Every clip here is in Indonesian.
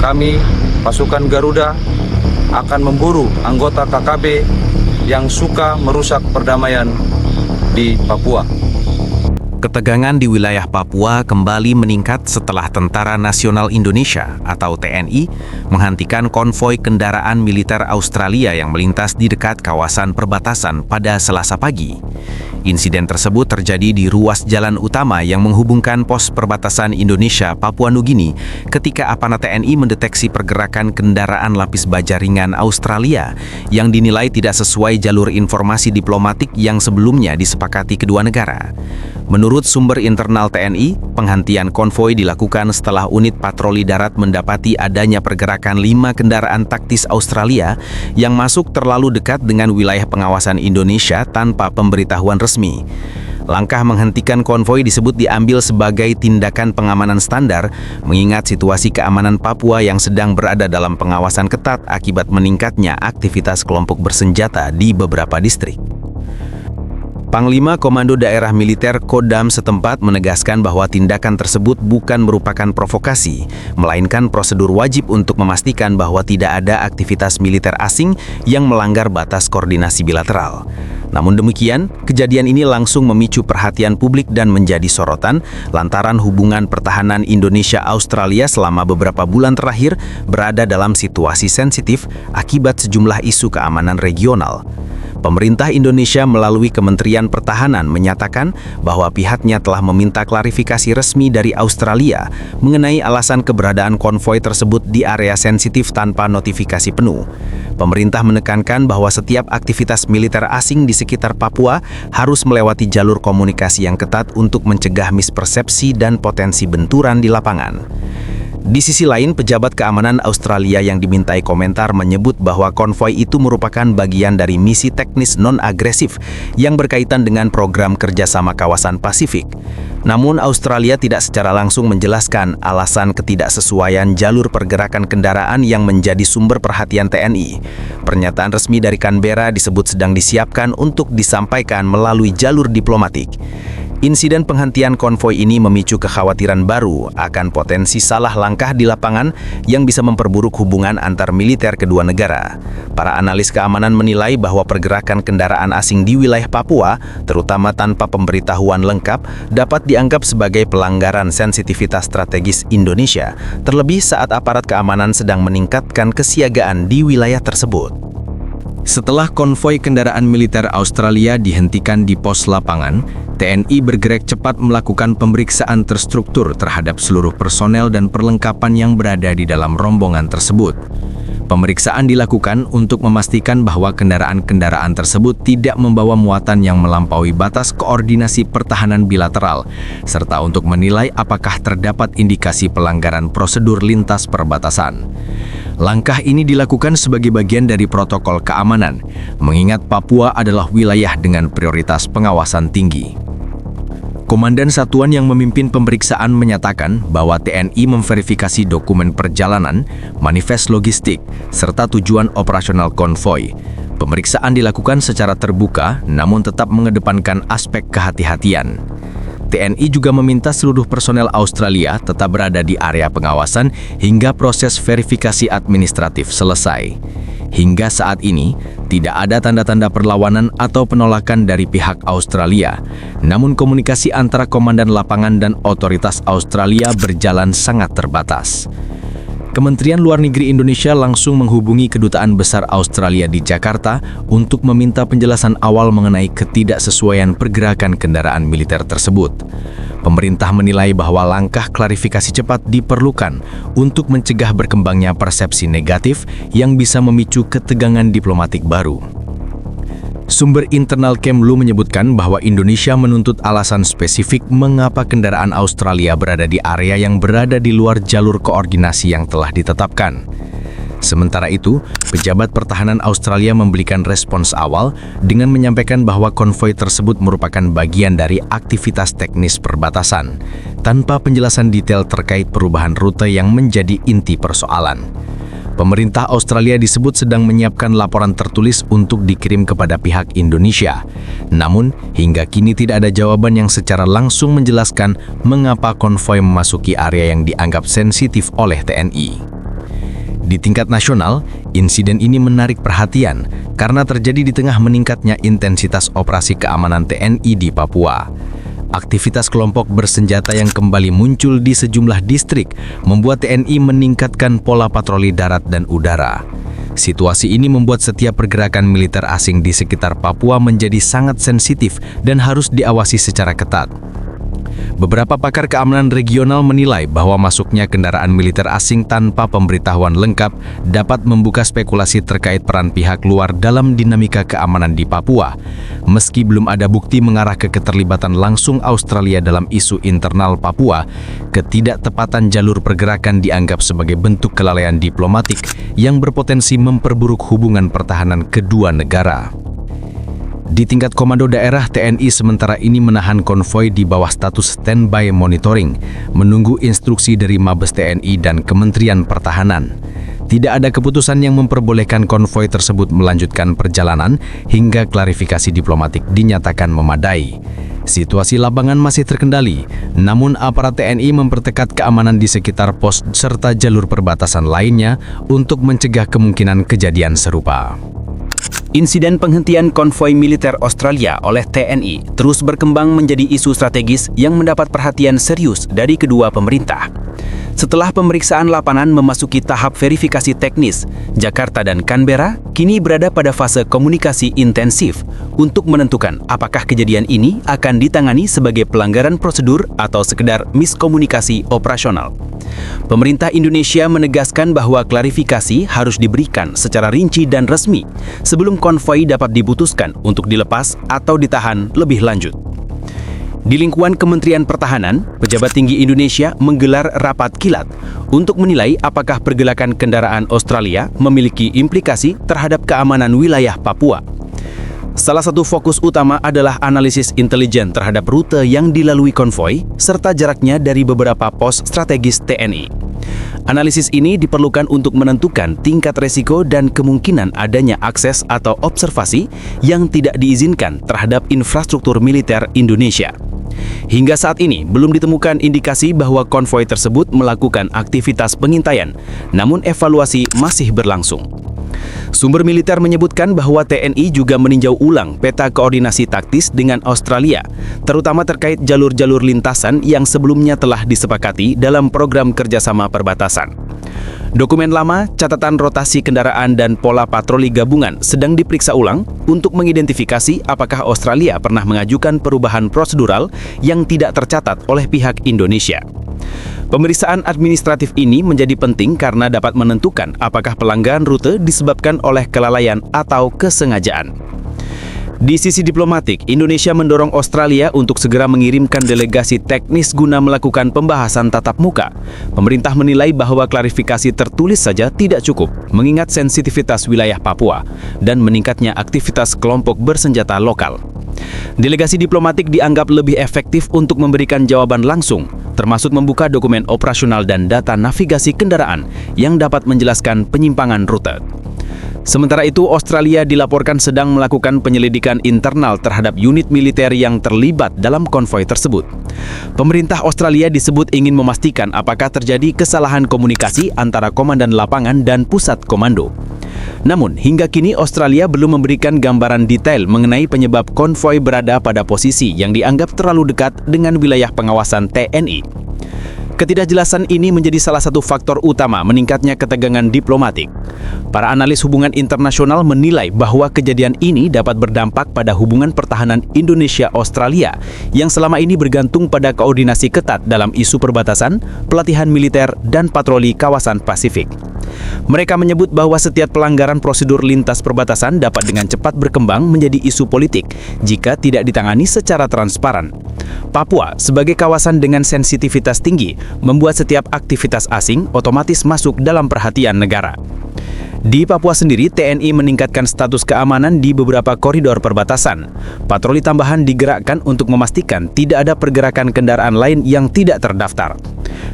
kami, pasukan Garuda, akan memburu anggota KKB yang suka merusak perdamaian di Papua. Ketegangan di wilayah Papua kembali meningkat setelah Tentara Nasional Indonesia atau TNI menghentikan konvoi kendaraan militer Australia yang melintas di dekat kawasan perbatasan pada Selasa pagi. Insiden tersebut terjadi di ruas jalan utama yang menghubungkan pos perbatasan Indonesia Papua Nugini ketika aparat TNI mendeteksi pergerakan kendaraan lapis baja ringan Australia yang dinilai tidak sesuai jalur informasi diplomatik yang sebelumnya disepakati kedua negara. Menurut sumber internal TNI, penghentian konvoi dilakukan setelah unit patroli darat mendapati adanya pergerakan 5 kendaraan taktis Australia yang masuk terlalu dekat dengan wilayah pengawasan Indonesia tanpa pemberitahuan resmi. Langkah menghentikan konvoi disebut diambil sebagai tindakan pengamanan standar, mengingat situasi keamanan Papua yang sedang berada dalam pengawasan ketat akibat meningkatnya aktivitas kelompok bersenjata di beberapa distrik. Panglima Komando Daerah Militer Kodam setempat menegaskan bahwa tindakan tersebut bukan merupakan provokasi, melainkan prosedur wajib untuk memastikan bahwa tidak ada aktivitas militer asing yang melanggar batas koordinasi bilateral. Namun demikian, kejadian ini langsung memicu perhatian publik dan menjadi sorotan lantaran hubungan pertahanan Indonesia-Australia selama beberapa bulan terakhir berada dalam situasi sensitif akibat sejumlah isu keamanan regional. Pemerintah Indonesia melalui Kementerian Pertahanan menyatakan bahwa pihaknya telah meminta klarifikasi resmi dari Australia mengenai alasan keberadaan konvoi tersebut di area sensitif tanpa notifikasi penuh. Pemerintah menekankan bahwa setiap aktivitas militer asing di sekitar Papua harus melewati jalur komunikasi yang ketat untuk mencegah mispersepsi dan potensi benturan di lapangan. Di sisi lain, pejabat keamanan Australia yang dimintai komentar menyebut bahwa konvoi itu merupakan bagian dari misi teknis non-agresif yang berkaitan dengan program kerjasama kawasan Pasifik. Namun, Australia tidak secara langsung menjelaskan alasan ketidaksesuaian jalur pergerakan kendaraan yang menjadi sumber perhatian TNI. Pernyataan resmi dari Canberra disebut sedang disiapkan untuk disampaikan melalui jalur diplomatik. Insiden penghentian konvoi ini memicu kekhawatiran baru akan potensi salah langkah di lapangan yang bisa memperburuk hubungan antar militer kedua negara. Para analis keamanan menilai bahwa pergerakan kendaraan asing di wilayah Papua, terutama tanpa pemberitahuan lengkap, dapat dianggap sebagai pelanggaran sensitivitas strategis Indonesia, terlebih saat aparat keamanan sedang meningkatkan kesiagaan di wilayah tersebut. Setelah konvoi kendaraan militer Australia dihentikan di pos lapangan, TNI bergerak cepat melakukan pemeriksaan terstruktur terhadap seluruh personel dan perlengkapan yang berada di dalam rombongan tersebut. Pemeriksaan dilakukan untuk memastikan bahwa kendaraan-kendaraan tersebut tidak membawa muatan yang melampaui batas koordinasi pertahanan bilateral, serta untuk menilai apakah terdapat indikasi pelanggaran prosedur lintas perbatasan. Langkah ini dilakukan sebagai bagian dari protokol keamanan, mengingat Papua adalah wilayah dengan prioritas pengawasan tinggi. Komandan satuan yang memimpin pemeriksaan menyatakan bahwa TNI memverifikasi dokumen perjalanan, manifest logistik, serta tujuan operasional konvoi. Pemeriksaan dilakukan secara terbuka, namun tetap mengedepankan aspek kehati-hatian. TNI juga meminta seluruh personel Australia tetap berada di area pengawasan hingga proses verifikasi administratif selesai. Hingga saat ini, tidak ada tanda-tanda perlawanan atau penolakan dari pihak Australia. Namun komunikasi antara komandan lapangan dan otoritas Australia berjalan sangat terbatas. Kementerian Luar Negeri Indonesia langsung menghubungi Kedutaan Besar Australia di Jakarta untuk meminta penjelasan awal mengenai ketidaksesuaian pergerakan kendaraan militer tersebut. Pemerintah menilai bahwa langkah klarifikasi cepat diperlukan untuk mencegah berkembangnya persepsi negatif yang bisa memicu ketegangan diplomatik baru. Sumber internal Kemlu menyebutkan bahwa Indonesia menuntut alasan spesifik mengapa kendaraan Australia berada di area yang berada di luar jalur koordinasi yang telah ditetapkan. Sementara itu, pejabat pertahanan Australia memberikan respons awal dengan menyampaikan bahwa konvoi tersebut merupakan bagian dari aktivitas teknis perbatasan, tanpa penjelasan detail terkait perubahan rute yang menjadi inti persoalan. Pemerintah Australia disebut sedang menyiapkan laporan tertulis untuk dikirim kepada pihak Indonesia. Namun, hingga kini tidak ada jawaban yang secara langsung menjelaskan mengapa konvoi memasuki area yang dianggap sensitif oleh TNI. Di tingkat nasional, insiden ini menarik perhatian karena terjadi di tengah meningkatnya intensitas operasi keamanan TNI di Papua. Aktivitas kelompok bersenjata yang kembali muncul di sejumlah distrik membuat TNI meningkatkan pola patroli darat dan udara. Situasi ini membuat setiap pergerakan militer asing di sekitar Papua menjadi sangat sensitif dan harus diawasi secara ketat. Beberapa pakar keamanan regional menilai bahwa masuknya kendaraan militer asing tanpa pemberitahuan lengkap dapat membuka spekulasi terkait peran pihak luar dalam dinamika keamanan di Papua. Meski belum ada bukti mengarah ke keterlibatan langsung Australia dalam isu internal Papua, ketidaktepatan jalur pergerakan dianggap sebagai bentuk kelalaian diplomatik yang berpotensi memperburuk hubungan pertahanan kedua negara. Di tingkat komando daerah, TNI sementara ini menahan konvoi di bawah status standby monitoring, menunggu instruksi dari Mabes TNI dan Kementerian Pertahanan. Tidak ada keputusan yang memperbolehkan konvoi tersebut melanjutkan perjalanan hingga klarifikasi diplomatik dinyatakan memadai. Situasi lapangan masih terkendali, namun aparat TNI memperketat keamanan di sekitar pos serta jalur perbatasan lainnya untuk mencegah kemungkinan kejadian serupa. Insiden penghentian konvoi militer Australia oleh TNI terus berkembang menjadi isu strategis yang mendapat perhatian serius dari kedua pemerintah. Setelah pemeriksaan lapangan memasuki tahap verifikasi teknis, Jakarta dan Canberra kini berada pada fase komunikasi intensif untuk menentukan apakah kejadian ini akan ditangani sebagai pelanggaran prosedur atau sekedar miskomunikasi operasional. Pemerintah Indonesia menegaskan bahwa klarifikasi harus diberikan secara rinci dan resmi sebelum konvoi dapat diputuskan untuk dilepas atau ditahan lebih lanjut. Di lingkungan Kementerian Pertahanan, pejabat tinggi Indonesia menggelar rapat kilat untuk menilai apakah pergerakan kendaraan Australia memiliki implikasi terhadap keamanan wilayah Papua. Salah satu fokus utama adalah analisis intelijen terhadap rute yang dilalui konvoi serta jaraknya dari beberapa pos strategis TNI. Analisis ini diperlukan untuk menentukan tingkat resiko dan kemungkinan adanya akses atau observasi yang tidak diizinkan terhadap infrastruktur militer Indonesia. Hingga saat ini, belum ditemukan indikasi bahwa konvoi tersebut melakukan aktivitas pengintaian, namun evaluasi masih berlangsung. Sumber militer menyebutkan bahwa TNI juga meninjau ulang peta koordinasi taktis dengan Australia, terutama terkait jalur-jalur lintasan yang sebelumnya telah disepakati dalam program kerjasama perbatasan. Dokumen lama, catatan rotasi kendaraan dan pola patroli gabungan sedang diperiksa ulang untuk mengidentifikasi apakah Australia pernah mengajukan perubahan prosedural yang tidak tercatat oleh pihak Indonesia. Pemeriksaan administratif ini menjadi penting karena dapat menentukan apakah pelanggaran rute disebabkan oleh kelalaian atau kesengajaan. Di sisi diplomatik, Indonesia mendorong Australia untuk segera mengirimkan delegasi teknis guna melakukan pembahasan tatap muka. Pemerintah menilai bahwa klarifikasi tertulis saja tidak cukup, mengingat sensitivitas wilayah Papua dan meningkatnya aktivitas kelompok bersenjata lokal. Delegasi diplomatik dianggap lebih efektif untuk memberikan jawaban langsung, termasuk membuka dokumen operasional dan data navigasi kendaraan yang dapat menjelaskan penyimpangan rute. Sementara itu, Australia dilaporkan sedang melakukan penyelidikan internal terhadap unit militer yang terlibat dalam konvoi tersebut. Pemerintah Australia disebut ingin memastikan apakah terjadi kesalahan komunikasi antara komandan lapangan dan pusat komando. Namun, hingga kini Australia belum memberikan gambaran detail mengenai penyebab konvoi berada pada posisi yang dianggap terlalu dekat dengan wilayah pengawasan TNI. Ketidakjelasan ini menjadi salah satu faktor utama meningkatnya ketegangan diplomatik. Para analis hubungan internasional menilai bahwa kejadian ini dapat berdampak pada hubungan pertahanan Indonesia-Australia yang selama ini bergantung pada koordinasi ketat dalam isu perbatasan, pelatihan militer, dan patroli kawasan Pasifik. Mereka menyebut bahwa setiap pelanggaran prosedur lintas perbatasan dapat dengan cepat berkembang menjadi isu politik jika tidak ditangani secara transparan. Papua, sebagai kawasan dengan sensitivitas tinggi, membuat setiap aktivitas asing otomatis masuk dalam perhatian negara. Di Papua sendiri, TNI meningkatkan status keamanan di beberapa koridor perbatasan. Patroli tambahan digerakkan untuk memastikan tidak ada pergerakan kendaraan lain yang tidak terdaftar.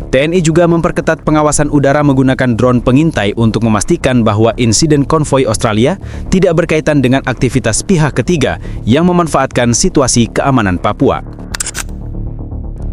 TNI juga memperketat pengawasan udara menggunakan drone pengintai untuk memastikan bahwa insiden konvoi Australia tidak berkaitan dengan aktivitas pihak ketiga yang memanfaatkan situasi keamanan Papua.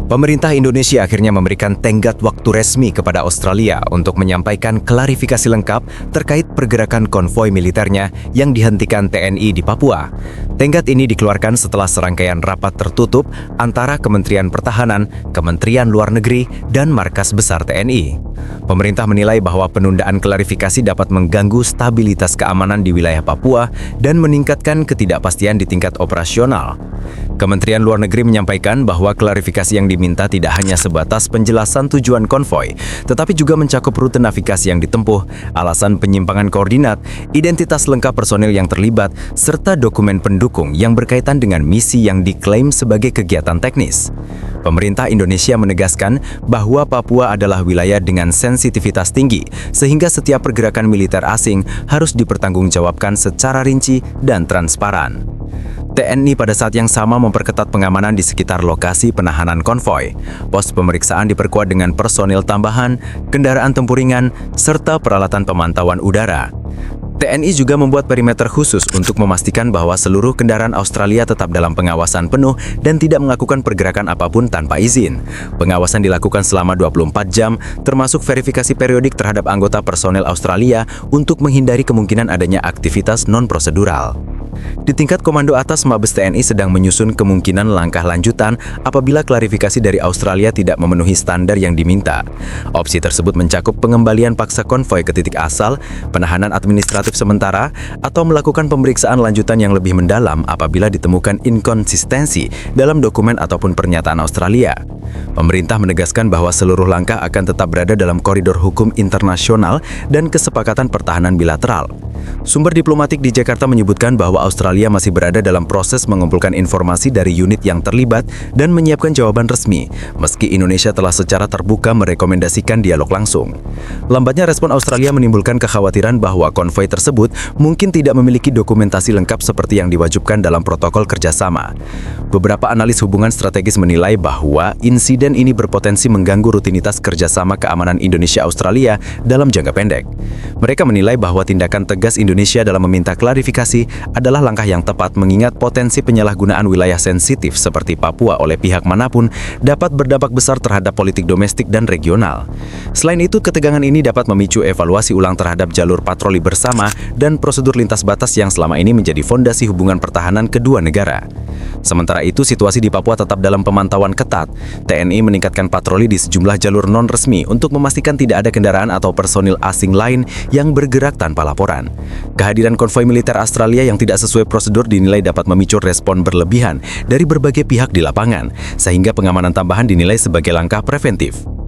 Pemerintah Indonesia akhirnya memberikan tenggat waktu resmi kepada Australia untuk menyampaikan klarifikasi lengkap terkait pergerakan konvoi militernya yang dihentikan TNI di Papua. Tenggat ini dikeluarkan setelah serangkaian rapat tertutup antara Kementerian Pertahanan, Kementerian Luar Negeri, dan Markas Besar TNI. Pemerintah menilai bahwa penundaan klarifikasi dapat mengganggu stabilitas keamanan di wilayah Papua dan meningkatkan ketidakpastian di tingkat operasional. Kementerian Luar Negeri menyampaikan bahwa klarifikasi yang diminta tidak hanya sebatas penjelasan tujuan konvoi, tetapi juga mencakup rute navigasi yang ditempuh, alasan penyimpangan koordinat, identitas lengkap personil yang terlibat, serta dokumen pendukung yang berkaitan dengan misi yang diklaim sebagai kegiatan teknis. Pemerintah Indonesia menegaskan bahwa Papua adalah wilayah dengan sensitivitas tinggi, sehingga setiap pergerakan militer asing harus dipertanggungjawabkan secara rinci dan transparan. TNI pada saat yang sama memperketat pengamanan di sekitar lokasi penahanan konvoi. Pos pemeriksaan diperkuat dengan personil tambahan, kendaraan tempur ringan, serta peralatan pemantauan udara. TNI juga membuat perimeter khusus untuk memastikan bahwa seluruh kendaraan Australia tetap dalam pengawasan penuh dan tidak melakukan pergerakan apapun tanpa izin. Pengawasan dilakukan selama 24 jam, termasuk verifikasi periodik terhadap anggota personel Australia untuk menghindari kemungkinan adanya aktivitas non-prosedural. Di tingkat komando atas, Mabes TNI sedang menyusun kemungkinan langkah lanjutan apabila klarifikasi dari Australia tidak memenuhi standar yang diminta. Opsi tersebut mencakup pengembalian paksa konvoi ke titik asal, penahanan administratif sementara, atau melakukan pemeriksaan lanjutan yang lebih mendalam apabila ditemukan inkonsistensi dalam dokumen ataupun pernyataan Australia. Pemerintah menegaskan bahwa seluruh langkah akan tetap berada dalam koridor hukum internasional dan kesepakatan pertahanan bilateral. Sumber diplomatik di Jakarta menyebutkan bahwa Australia masih berada dalam proses mengumpulkan informasi dari unit yang terlibat dan menyiapkan jawaban resmi, meski Indonesia telah secara terbuka merekomendasikan dialog langsung. Lambatnya respon Australia menimbulkan kekhawatiran bahwa konvoi tersebut mungkin tidak memiliki dokumentasi lengkap seperti yang diwajibkan dalam protokol kerjasama. Beberapa analis hubungan strategis menilai bahwa insiden ini berpotensi mengganggu rutinitas kerjasama keamanan Indonesia-Australia dalam jangka pendek. Mereka menilai bahwa tindakan tegas Indonesia dalam meminta klarifikasi adalah langkah yang tepat mengingat potensi penyalahgunaan wilayah sensitif seperti Papua oleh pihak manapun dapat berdampak besar terhadap politik domestik dan regional. Selain itu, ketegangan ini dapat memicu evaluasi ulang terhadap jalur patroli bersama dan prosedur lintas batas yang selama ini menjadi fondasi hubungan pertahanan kedua negara. Sementara itu, situasi di Papua tetap dalam pemantauan ketat. TNI meningkatkan patroli di sejumlah jalur non-resmi untuk memastikan tidak ada kendaraan atau personil asing lain yang bergerak tanpa laporan. Kehadiran konvoi militer Australia yang tidak sesuai prosedur dinilai dapat memicu respon berlebihan dari berbagai pihak di lapangan, sehingga pengamanan tambahan dinilai sebagai langkah preventif.